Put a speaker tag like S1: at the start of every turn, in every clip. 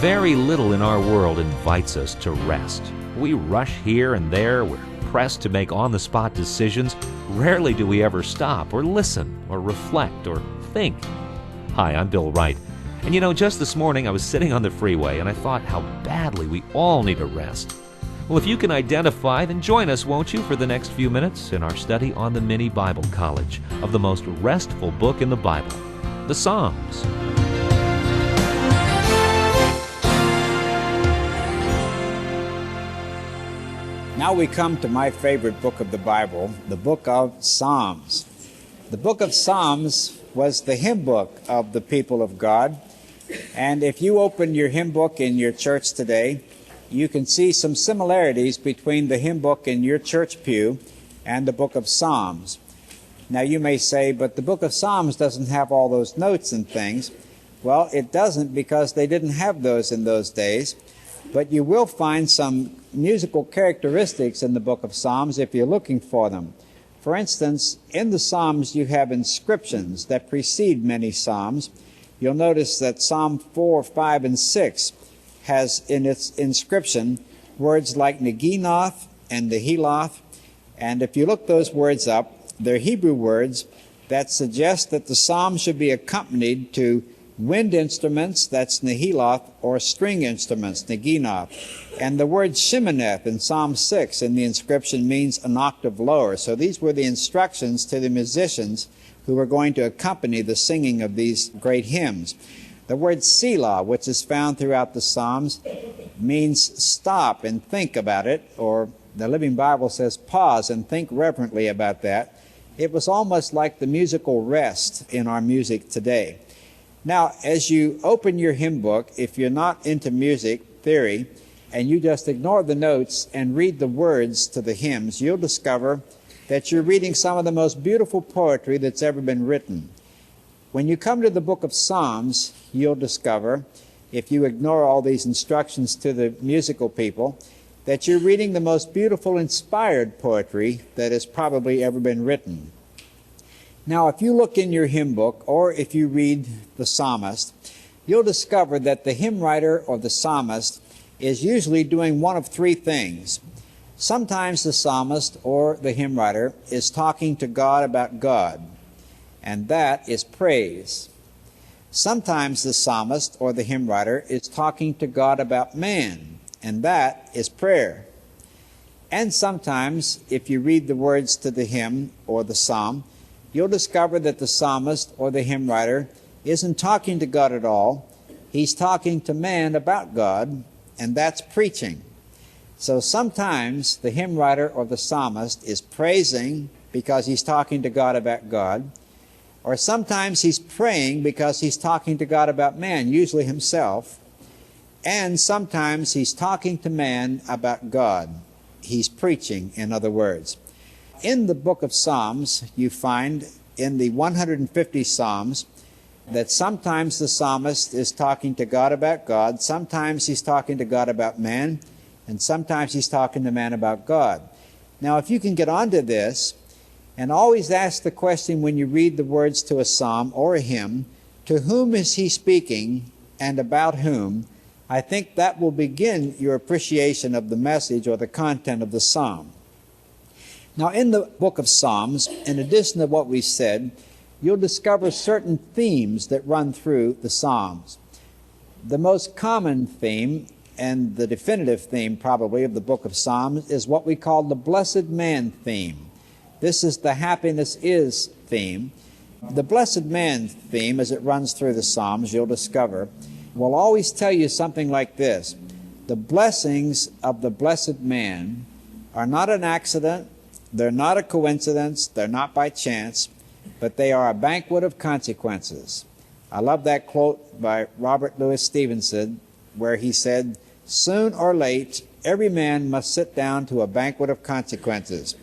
S1: Very little in our world invites us to rest. We rush here and there, we're pressed to make on-the-spot decisions. Rarely do we ever stop or listen or reflect or think. Hi, I'm Bill Wright. And just this morning I was sitting on the freeway and I thought how badly we all need a rest. Well, if you can identify, then join us, won't you, for the next few minutes in our study on the Mini Bible College of the most restful book in the Bible, the Psalms.
S2: Now we come to my favorite book of the Bible, the book of Psalms. The book of Psalms was the hymn book of the people of God. And if you open your hymn book in your church today, you can see some similarities between the hymn book in your church pew and the book of Psalms. Now you may say, but the book of Psalms doesn't have all those notes and things. Well, it doesn't because they didn't have those in those days. But you will find some musical characteristics in the book of Psalms if you're looking for them. For instance, in the Psalms you have inscriptions that precede many Psalms. You'll notice that Psalm 4, 5, and 6 has in its inscription words like Neginoth and Nehiloth. And if you look those words up, they're Hebrew words that suggest that the psalm should be accompanied to wind instruments, that's Nehiloth, or string instruments, Neginoth. And the word Shemineth in Psalm 6 in the inscription means an octave lower. So these were the instructions to the musicians who were going to accompany the singing of these great hymns. The word Selah, which is found throughout the Psalms, means stop and think about it, or the Living Bible says pause and think reverently about that. It was almost like the musical rest in our music today. Now, as you open your hymn book, if you're not into music theory, and you just ignore the notes and read the words to the hymns, you'll discover that you're reading some of the most beautiful poetry that's ever been written. When you come to the book of Psalms, you'll discover, if you ignore all these instructions to the musical people, that you're reading the most beautiful inspired poetry that has probably ever been written. Now, if you look in your hymn book, or if you read the psalmist, you'll discover that the hymn writer or the psalmist is usually doing one of three things. Sometimes the psalmist or the hymn writer is talking to God about God, and that is praise. Sometimes the psalmist or the hymn writer is talking to God about man, and that is prayer. And sometimes, if you read the words to the hymn or the psalm, you'll discover that the psalmist or the hymn writer isn't talking to God at all. He's talking to man about God, and that's preaching. So sometimes the hymn writer or the psalmist is praising because he's talking to God about God, or sometimes he's praying because he's talking to God about man, usually himself, and sometimes he's talking to man about God. He's preaching, in other words. In the book of Psalms, you find in the 150 Psalms that sometimes the psalmist is talking to God about God, sometimes he's talking to God about man, and sometimes he's talking to man about God. Now, if you can get onto this, and always ask the question when you read the words to a psalm or a hymn, to whom is he speaking and about whom, I think that will begin your appreciation of the message or the content of the psalm. Now, in the book of Psalms, in addition to what we said, you'll discover certain themes that run through the Psalms. The most common theme, and the definitive theme probably of the book of Psalms, is what we call the blessed man theme. This is the happiness is theme. The blessed man theme, as it runs through the Psalms, you'll discover, will always tell you something like this. The blessings of the blessed man are not an accident, they're not a coincidence, they're not by chance, but they are a banquet of consequences. I love that quote by Robert Louis Stevenson where he said, "Soon or late, every man must sit down to a banquet of consequences."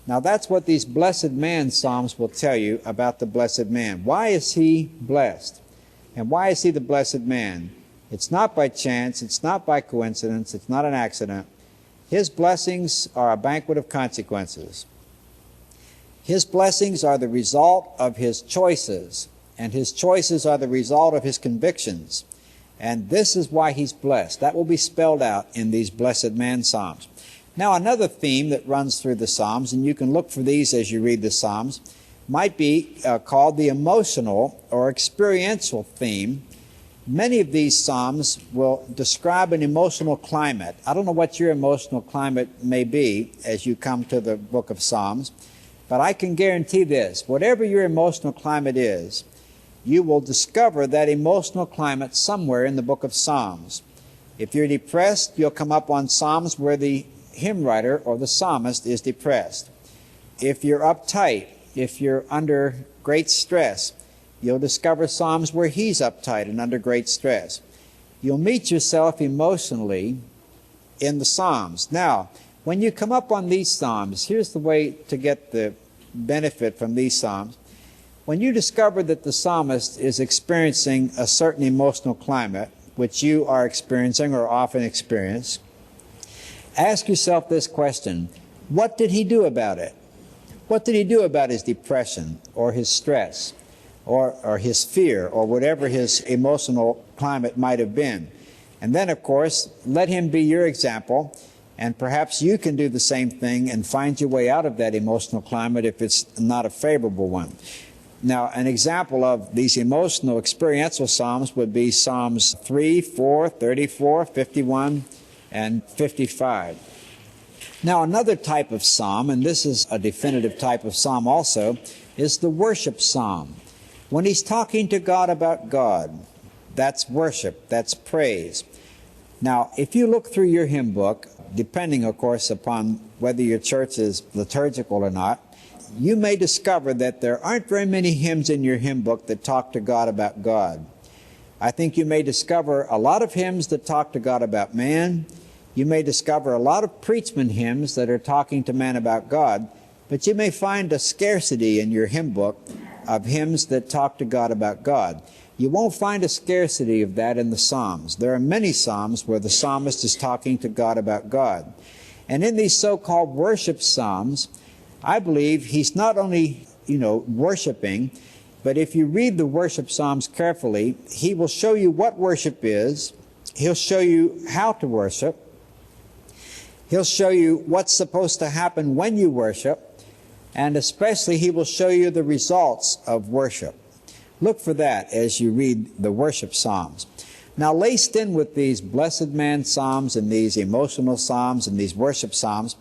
S2: Now that's what these blessed man psalms will tell you about the blessed man. Why is he blessed? And why is he the blessed man? It's not by chance, it's not by coincidence, it's not an accident. His blessings are a banquet of consequences. His blessings are the result of his choices, and his choices are the result of his convictions. And this is why he's blessed. That will be spelled out in these blessed man Psalms. Now, another theme that runs through the Psalms, and you can look for these as you read the Psalms, might be called the emotional or experiential theme. Many of these Psalms will describe an emotional climate. I don't know what your emotional climate may be as you come to the book of Psalms, but I can guarantee this. Whatever your emotional climate is, you will discover that emotional climate somewhere in the book of Psalms. If you're depressed, you'll come up on Psalms where the hymn writer or the psalmist is depressed. If you're uptight, if you're under great stress, you'll discover Psalms where he's uptight and under great stress. You'll meet yourself emotionally in the Psalms. Now, when you come up on these Psalms, here's the way to get the benefit from these Psalms. When you discover that the psalmist is experiencing a certain emotional climate, which you are experiencing or often experience, ask yourself this question: what did he do about it? What did he do about his depression or his stress or his fear or whatever his emotional climate might have been? And then, of course, let him be your example, and perhaps you can do the same thing and find your way out of that emotional climate if it's not a favorable one. Now, an example of these emotional experiential Psalms would be Psalms 3, 4, 34, 51, and 55. Now, another type of psalm, and this is a definitive type of psalm also, is the worship psalm. When he's talking to God about God, that's worship, that's praise. Now, if you look through your hymn book, depending, of course, upon whether your church is liturgical or not, you may discover that there aren't very many hymns in your hymn book that talk to God about God. I think you may discover a lot of hymns that talk to God about man. You may discover a lot of preachment hymns that are talking to man about God, but you may find a scarcity in your hymn book of hymns that talk to God about God. You won't find a scarcity of that in the Psalms. There are many Psalms where the psalmist is talking to God about God. And in these so-called worship Psalms, I believe he's not only, worshiping, but if you read the worship Psalms carefully, he will show you what worship is. He'll show you how to worship. He'll show you what's supposed to happen when you worship. And especially, he will show you the results of worship. Look for that as you read the worship Psalms. Now, laced in with these blessed man Psalms and these emotional Psalms and these worship Psalms,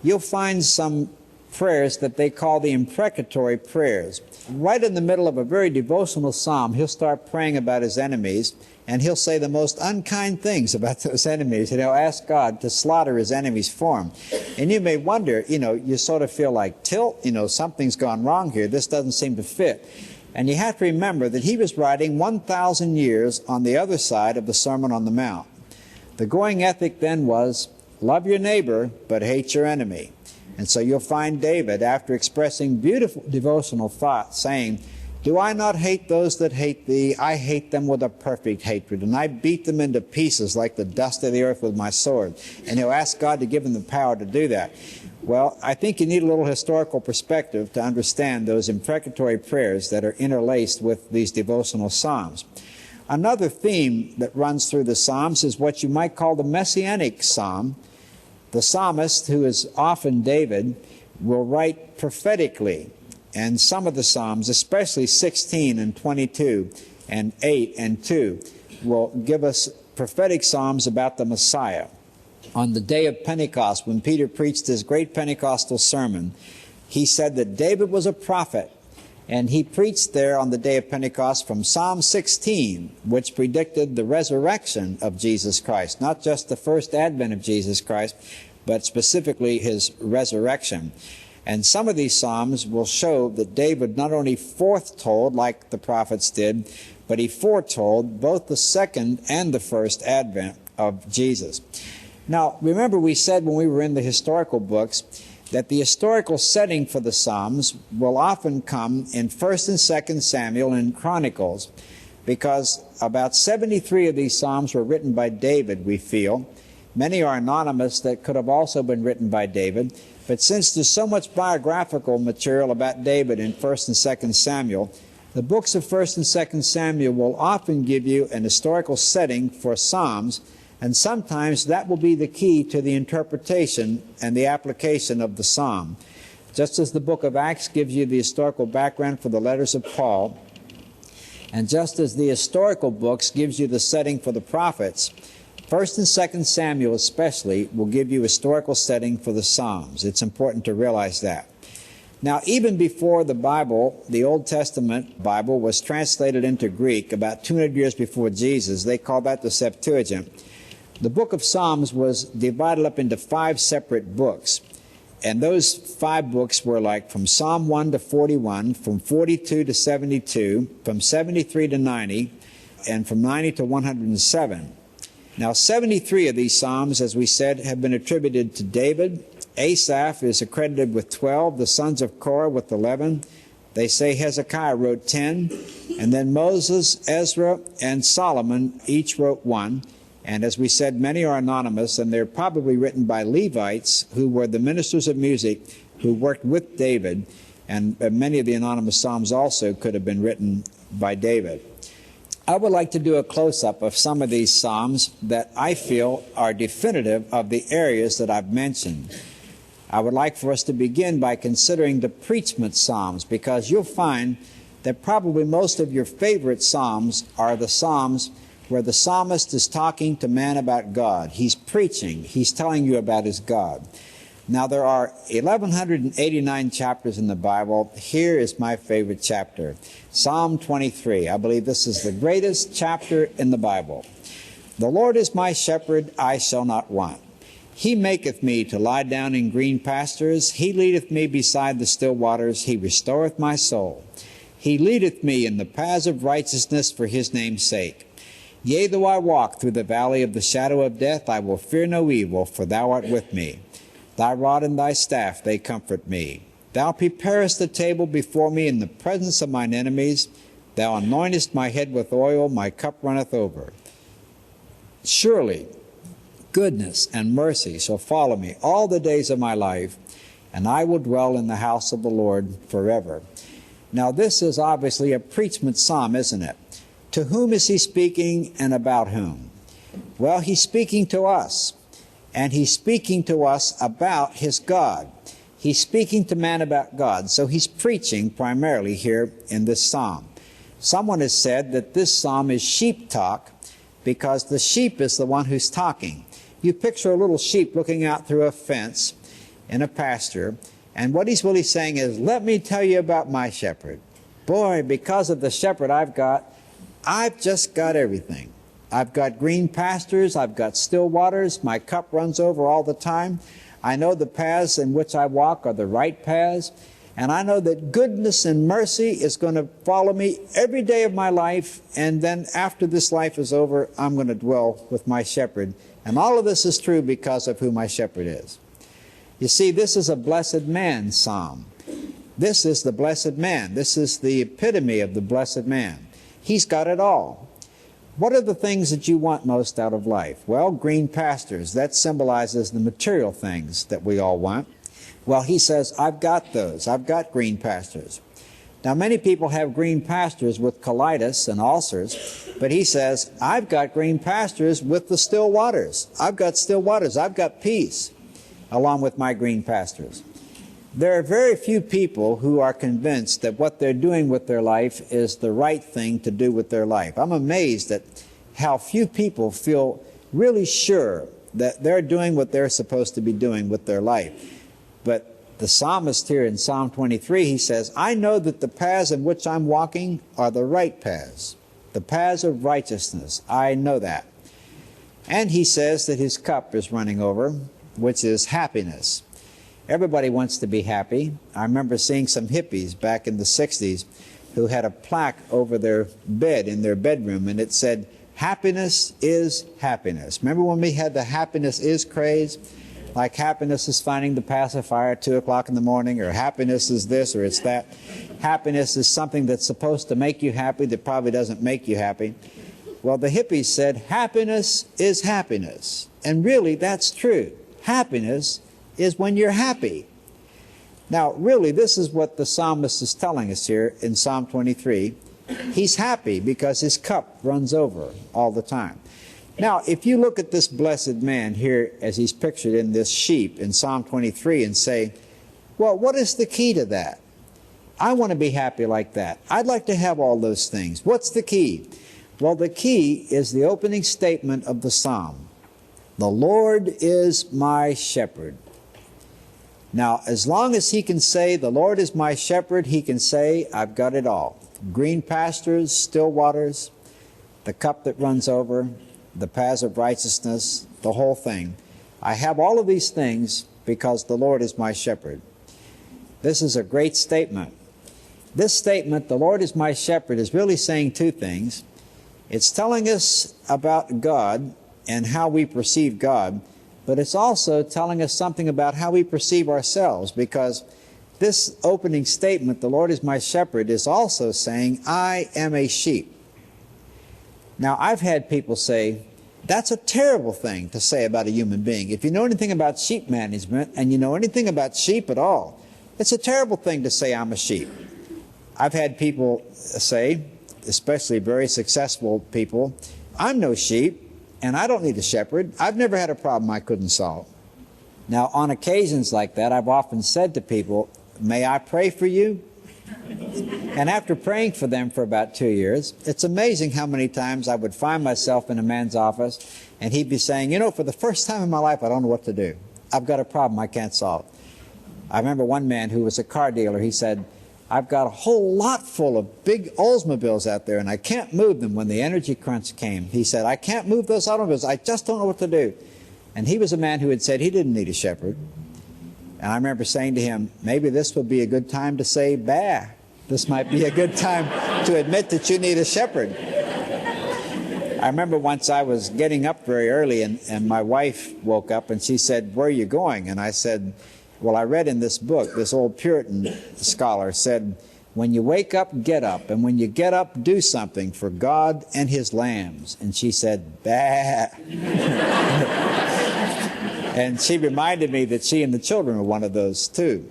S2: you'll find some prayers that they call the imprecatory prayers. Right in the middle of a very devotional psalm, he'll start praying about his enemies, and he'll say the most unkind things about those enemies, and he'll ask God to slaughter his enemies for him. And you may wonder, you sort of feel like, something's gone wrong here. This doesn't seem to fit. And you have to remember that he was writing 1,000 years on the other side of the Sermon on the Mount. The going ethic then was, love your neighbor, but hate your enemy. And so you'll find David, after expressing beautiful devotional thoughts, saying, do I not hate those that hate thee? I hate them with a perfect hatred, and I beat them into pieces like the dust of the earth with my sword. And he'll ask God to give him the power to do that. Well, I think you need a little historical perspective to understand those imprecatory prayers that are interlaced with these devotional psalms. Another theme that runs through the Psalms is what you might call the messianic psalm. The psalmist, who is often David, will write prophetically. And some of the Psalms, especially 16 and 22 and 8 and 2, will give us prophetic Psalms about the Messiah. On the day of Pentecost, when Peter preached his great Pentecostal sermon, he said that David was a prophet. And he preached there on the day of Pentecost from Psalm 16, which predicted the resurrection of Jesus Christ. Not just the first advent of Jesus Christ, but specifically his resurrection. And some of these Psalms will show that David not only foretold, like the prophets did, but he foretold both the second and the first advent of Jesus. Now, remember we said when we were in the historical books that the historical setting for the Psalms will often come in 1st and 2nd Samuel and Chronicles, because about 73 of these Psalms were written by David, we feel. Many are anonymous that could have also been written by David. But since there's so much biographical material about David in 1st and 2nd Samuel, The books of 1st and 2nd Samuel will often give you an historical setting for Psalms, and sometimes that will be the key to the interpretation and the application of the psalm. Just as the book of Acts gives you the historical background for the letters of Paul, and just as the historical books gives you the setting for the prophets, 1st and 2nd Samuel especially will give you historical setting for the Psalms. It's important to realize that. Now, even before the Bible, the Old Testament Bible, was translated into Greek about 200 years before Jesus, they call that the Septuagint. The book of Psalms was divided up into 5 separate books. And those 5 books were like from Psalm 1 to 41, from 42 to 72, from 73 to 90, and from 90 to 107. Now, 73 of these Psalms, as we said, have been attributed to David. Asaph is accredited with 12, the sons of Korah with 11. They say Hezekiah wrote 10, and then Moses, Ezra, and Solomon each wrote 1. And as we said, many are anonymous, and they're probably written by Levites, who were the ministers of music who worked with David, and many of the anonymous Psalms also could have been written by David. I would like to do a close-up of some of these Psalms that I feel are definitive of the areas that I've mentioned. I would like for us to begin by considering the preachment Psalms, because you'll find that probably most of your favorite Psalms are the Psalms where the psalmist is talking to man about God. He's preaching. He's telling you about his God. Now, there are 1,189 chapters in the Bible. Here is my favorite chapter, Psalm 23. I believe this is the greatest chapter in the Bible. The Lord is my shepherd, I shall not want. He maketh me to lie down in green pastures. He leadeth me beside the still waters. He restoreth my soul. He leadeth me in the paths of righteousness for his name's sake. Yea, though I walk through the valley of the shadow of death, I will fear no evil, for thou art with me. Thy rod and thy staff, they comfort me. Thou preparest the table before me in the presence of mine enemies. Thou anointest my head with oil, my cup runneth over. Surely goodness and mercy shall follow me all the days of my life, and I will dwell in the house of the Lord forever. Now, this is obviously a preachment psalm, isn't it? To whom is he speaking, and about whom? Well, he's speaking to us, and he's speaking to us about his God. He's speaking to man about God, so he's preaching primarily here in this psalm. Someone has said that this psalm is sheep talk because the sheep is the one who's talking. You picture a little sheep looking out through a fence in a pasture, and what he's really saying is, let me tell you about my shepherd. Boy, because of the shepherd I've just got everything. I've got green pastures, I've got still waters, my cup runs over all the time. I know the paths in which I walk are the right paths, and I know that goodness and mercy is going to follow me every day of my life, and then after this life is over, I'm going to dwell with my shepherd. And all of this is true because of who my shepherd is. You see, this is a blessed man psalm. This is the blessed man. This is the epitome of the blessed man. He's got it all. What are the things that you want most out of life? Well, green pastures. That symbolizes the material things that we all want. Well, he says, I've got those. I've got green pastures. Now, many people have green pastures with colitis and ulcers, but he says, I've got green pastures with the still waters. I've got still waters. I've got peace along with my green pastures. There are very few people who are convinced that what they're doing with their life is the right thing to do with their life. I'm amazed at how few people feel really sure that they're doing what they're supposed to be doing with their life. But the psalmist here in Psalm 23, he says, I know that the paths in which I'm walking are the right paths, the paths of righteousness. I know that. And he says that his cup is running over, which is happiness. Everybody wants to be happy. I remember seeing some hippies back in the 60s who had a plaque over their bed in their bedroom, and it said, happiness is happiness. Remember when we had the happiness is craze? Like happiness is finding the pacifier at 2 o'clock in the morning, or happiness is this or it's that. Happiness is something that's supposed to make you happy that probably doesn't make you happy. Well, the hippies said happiness is happiness. And really, that's true. Happiness is when you're happy. Now, really, this is what the psalmist is telling us here in Psalm 23. He's happy because his cup runs over all the time. Now, if you look at this blessed man here as he's pictured in this sheep in Psalm 23 and say, well, what is the key to that? I want to be happy like that. I'd like to have all those things. What's the key? Well, the key is the opening statement of the psalm. The Lord is my shepherd. Now, as long as he can say, the Lord is my shepherd, he can say, I've got it all. Green pastures, still waters, the cup that runs over, the paths of righteousness, the whole thing. I have all of these things because the Lord is my shepherd. This is a great statement. This statement, the Lord is my shepherd, is really saying two things. It's telling us about God and how we perceive God, but it's also telling us something about how we perceive ourselves, because this opening statement, the Lord is my shepherd, is also saying, I am a sheep. Now, I've had people say, that's a terrible thing to say about a human being. If you know anything about sheep management, and you know anything about sheep at all, it's a terrible thing to say I'm a sheep. I've had people say, especially very successful people, I'm no sheep, and I don't need a shepherd. I've never had a problem I couldn't solve. Now, on occasions like that, I've often said to people, may I pray for you? And after praying for them for about 2 years, it's amazing how many times I would find myself in a man's office and he'd be saying, you know, for the first time in my life, I don't know what to do. I've got a problem I can't solve. I remember one man who was a car dealer, he said, I've got a whole lot full of big Oldsmobiles out there and I can't move them when the energy crunch came. He said, I can't move those automobiles. I just don't know what to do. And he was a man who had said he didn't need a shepherd. And I remember saying to him, maybe this would be a good time to say, bah. This might be a good time to admit that you need a shepherd. I remember once I was getting up very early and my wife woke up and she said, where are you going? And I said, well, I read in this book, this old Puritan scholar said, when you wake up, get up. And when you get up, do something for God and his lambs. And she said, bah. And she reminded me that she and the children were one of those too.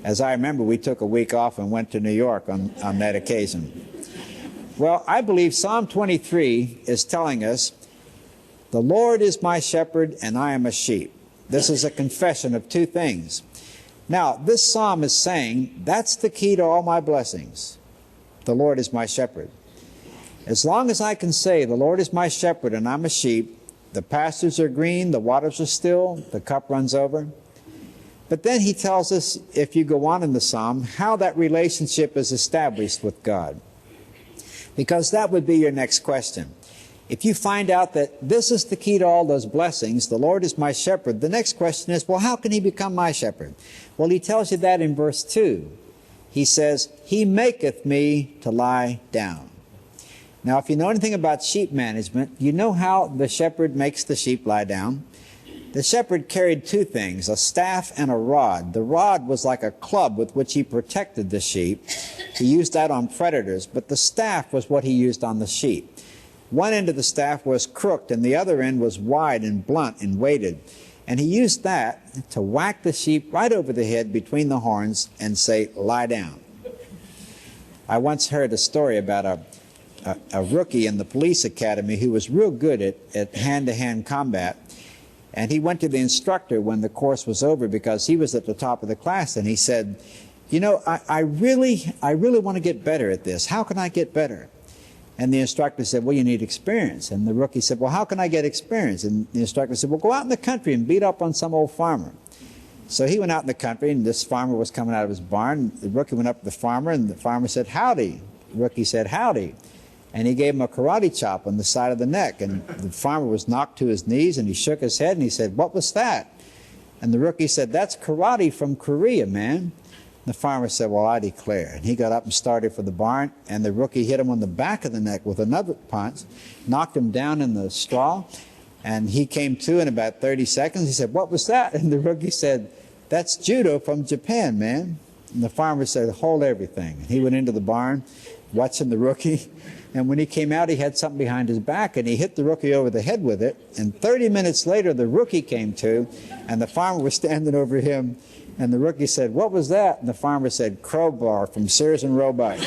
S2: As I remember, we took a week off and went to New York on that occasion. Well, I believe Psalm 23 is telling us, the Lord is my shepherd and I am a sheep. This is a confession of two things. Now, this psalm is saying, that's the key to all my blessings. The Lord is my shepherd. As long as I can say, the Lord is my shepherd and I'm a sheep, the pastures are green, the waters are still, the cup runs over. But then he tells us, if you go on in the psalm, how that relationship is established with God. Because that would be your next question. If you find out that this is the key to all those blessings, the Lord is my shepherd, the next question is, well, how can he become my shepherd? Well, he tells you that in verse 2. He says, he maketh me to lie down. Now, if you know anything about sheep management, you know how the shepherd makes the sheep lie down. The shepherd carried two things, a staff and a rod. The rod was like a club with which he protected the sheep. He used that on predators, but the staff was what he used on the sheep. One end of the staff was crooked and the other end was wide and blunt and weighted. And he used that to whack the sheep right over the head between the horns and say, lie down. I once heard a story about a rookie in the police academy who was real good at hand-to-hand combat. And he went to the instructor when the course was over because he was at the top of the class, and he said, you know, I really want to get better at this. How can I get better? And the instructor said, well, you need experience. And the rookie said, well, how can I get experience? And the instructor said, well, go out in the country and beat up on some old farmer. So he went out in the country, and this farmer was coming out of his barn. The rookie went up to the farmer, and the farmer said, howdy. The rookie said, howdy. And he gave him a karate chop on the side of the neck. And the farmer was knocked to his knees, and he shook his head, and he said, what was that? And the rookie said, that's karate from Korea, man. The farmer said, well, I declare. And he got up and started for the barn, and the rookie hit him on the back of the neck with another punch, knocked him down in the straw, and he came to in about 30 seconds. He said, what was that? And the rookie said, that's judo from Japan, man. And the farmer said, hold everything. And he went into the barn, watching the rookie, and when he came out, he had something behind his back, and he hit the rookie over the head with it, and 30 minutes later, the rookie came to, and the farmer was standing over him. And the rookie said, what was that? And the farmer said, crowbar from Sears and Roebuck.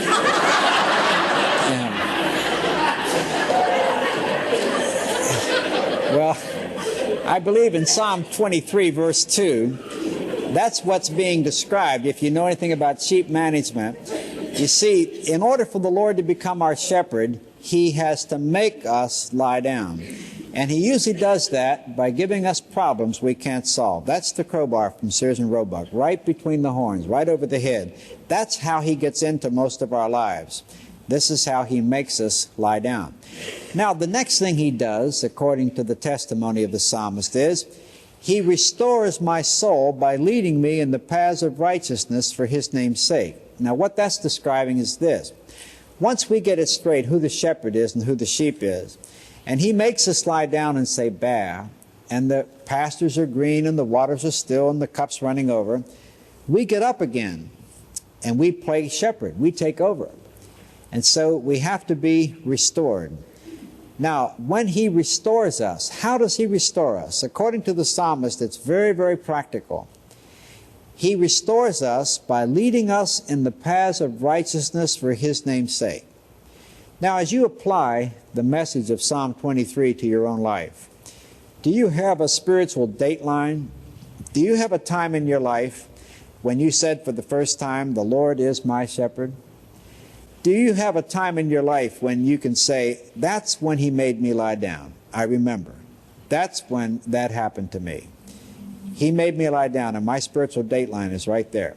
S2: I believe in Psalm 23, verse 2, that's what's being described. If you know anything about sheep management, you see, in order for the Lord to become our shepherd, He has to make us lie down. And He usually does that by giving us problems we can't solve. That's the crowbar from Sears and Roebuck, right between the horns, right over the head. That's how He gets into most of our lives. This is how He makes us lie down. Now, the next thing He does, according to the testimony of the psalmist, is He restores my soul by leading me in the paths of righteousness for His name's sake. Now, what that's describing is this. Once we get it straight who the shepherd is and who the sheep is, and He makes us lie down and say, "Bah," and the pastures are green and the waters are still and the cup's running over, we get up again and we play shepherd. We take over. And so we have to be restored. Now, when He restores us, how does He restore us? According to the psalmist, it's very, very practical. He restores us by leading us in the paths of righteousness for His name's sake. Now, as you apply the message of Psalm 23 to your own life, do you have a spiritual dateline? Do you have a time in your life when you said for the first time, "The Lord is my shepherd"? Do you have a time in your life when you can say, "That's when He made me lie down. I remember. That's when that happened to me. He made me lie down, and my spiritual dateline is right there."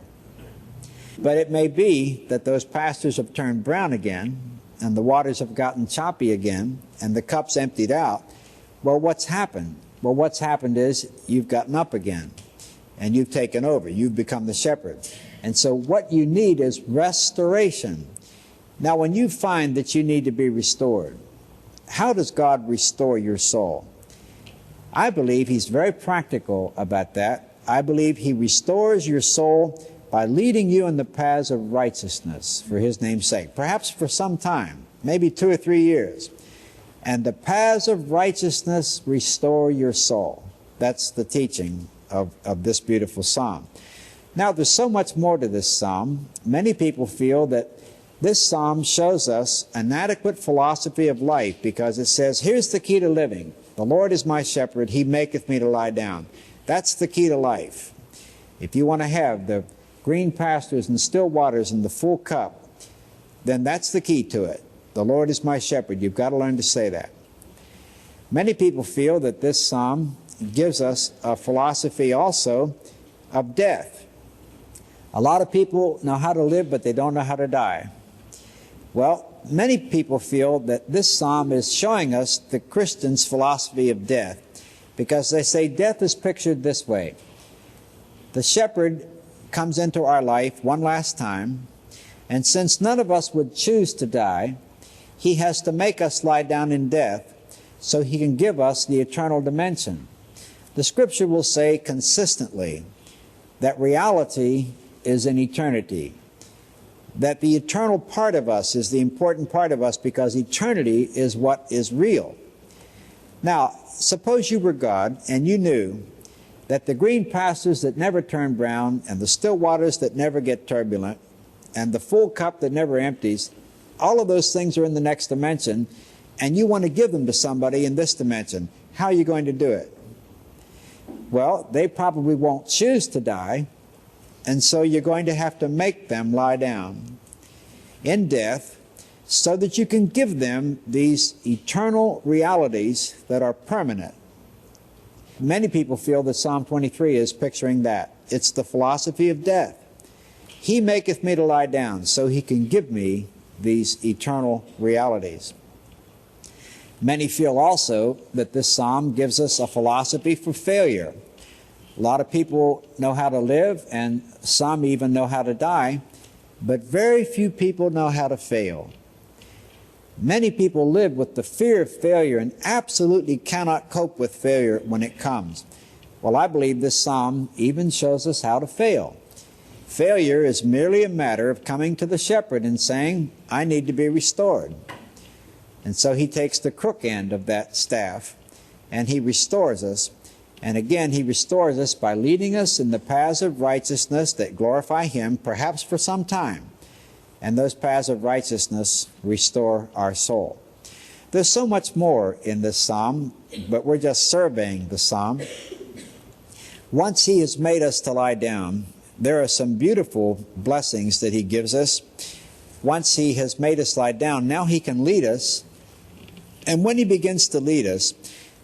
S2: But it may be that those pastures have turned brown again, and the waters have gotten choppy again, and the cup's emptied out. Well, what's happened? Well, what's happened is you've gotten up again, and you've taken over. You've become the shepherd. And so what you need is restoration. Now, when you find that you need to be restored, how does God restore your soul? I believe He's very practical about that. I believe He restores your soul by leading you in the paths of righteousness for His name's sake, perhaps for some time, maybe 2 or 3 years. And the paths of righteousness restore your soul. That's the teaching of this beautiful psalm. Now, there's so much more to this psalm. Many people feel that this psalm shows us an adequate philosophy of life because it says, here's the key to living. The Lord is my shepherd. He maketh me to lie down. That's the key to life. If you want to have the green pastures and still waters and the full cup, then that's the key to it. The Lord is my shepherd. You've got to learn to say that. Many people feel that this psalm gives us a philosophy also of death. A lot of people know how to live, but they don't know how to die. Well, many people feel that this psalm is showing us the Christian's philosophy of death because they say death is pictured this way. The shepherd comes into our life one last time, and since none of us would choose to die, He has to make us lie down in death so He can give us the eternal dimension. The Scripture will say consistently that reality is in eternity. That the eternal part of us is the important part of us because eternity is what is real. Now, suppose you were God and you knew that the green pastures that never turn brown and the still waters that never get turbulent and the full cup that never empties, all of those things are in the next dimension, and you want to give them to somebody in this dimension. How are you going to do it? Well, they probably won't choose to die, and so you're going to have to make them lie down in death so that you can give them these eternal realities that are permanent. Many people feel that Psalm 23 is picturing that. It's the philosophy of death. He maketh me to lie down so He can give me these eternal realities. Many feel also that this psalm gives us a philosophy for failure. A lot of people know how to live, and some even know how to die, but very few people know how to fail. Many people live with the fear of failure and absolutely cannot cope with failure when it comes. Well, I believe this psalm even shows us how to fail. Failure is merely a matter of coming to the shepherd and saying, I need to be restored. And so He takes the crook end of that staff and He restores us. And again, He restores us by leading us in the paths of righteousness that glorify Him, perhaps for some time. And those paths of righteousness restore our soul. There's so much more in this psalm, but we're just surveying the psalm. Once he has made us to lie down, there are some beautiful blessings that he gives us. Once he has made us lie down, now he can lead us. And when he begins to lead us,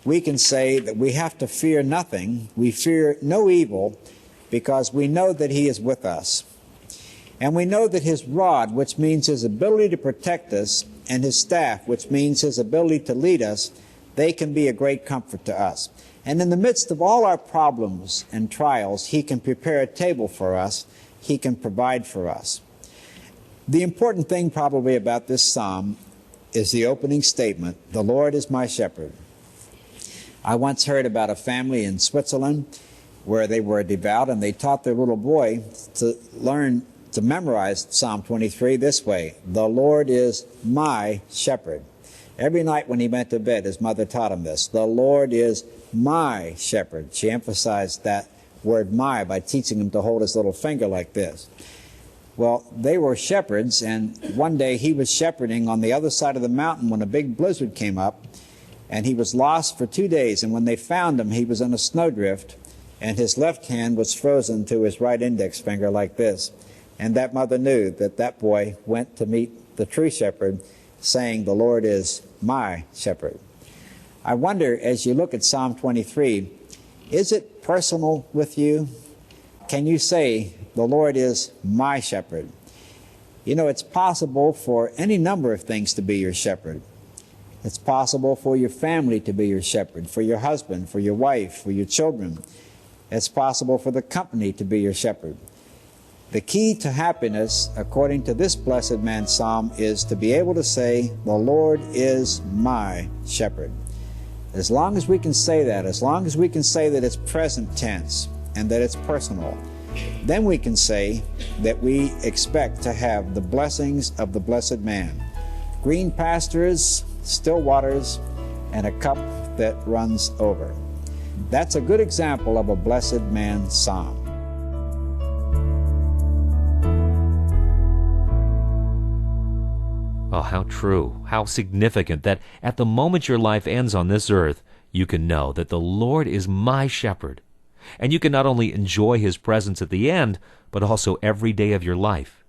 S2: we can say that we have to fear nothing. We fear no evil because we know that he is with us. And we know that his rod, which means his ability to protect us, and his staff, which means his ability to lead us, they can be a great comfort to us. And in the midst of all our problems and trials, he can prepare a table for us. He can provide for us. The important thing probably about this psalm is the opening statement, "The Lord is my shepherd." I once heard about a family in Switzerland where they were devout, and they taught their little boy to memorize Psalm 23 this way, "The Lord is my shepherd." Every night when he went to bed, his mother taught him this, "The Lord is my shepherd." She emphasized that word "my" by teaching him to hold his little finger like this. Well, they were shepherds, and one day he was shepherding on the other side of the mountain when a big blizzard came up, and he was lost for 2 days, and when they found him, he was in a snowdrift, and his left hand was frozen to his right index finger like this. And that mother knew that that boy went to meet the true shepherd, saying, "The Lord is my shepherd." I wonder, as you look at Psalm 23, is it personal with you? Can you say, "The Lord is my shepherd"? You know, it's possible for any number of things to be your shepherd. It's possible for your family to be your shepherd, for your husband, for your wife, for your children. It's possible for the company to be your shepherd. The key to happiness, according to this blessed man's psalm, is to be able to say, "The Lord is my shepherd." As long as we can say that, as long as we can say that it's present tense and that it's personal, then we can say that we expect to have the blessings of the blessed man. Green pastures, still waters, and a cup that runs over. That's a good example of a blessed man's psalm.
S1: Oh, how true, how significant that at the moment your life ends on this earth, you can know that the Lord is my shepherd. And you can not only enjoy his presence at the end, but also every day of your life.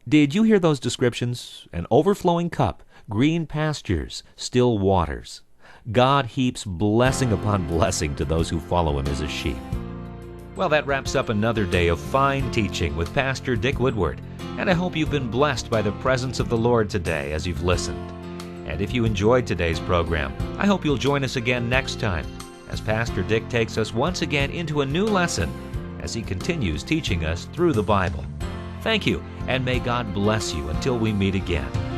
S1: Did you hear those descriptions? An overflowing cup, green pastures, still waters. God heaps blessing upon blessing to those who follow him as his sheep. Well, that wraps up another day of fine teaching with Pastor Dick Woodward, and I hope you've been blessed by the presence of the Lord today as you've listened. And if you enjoyed today's program, I hope you'll join us again next time as Pastor Dick takes us once again into a new lesson as he continues teaching us through the Bible. Thank you, and may God bless you until we meet again.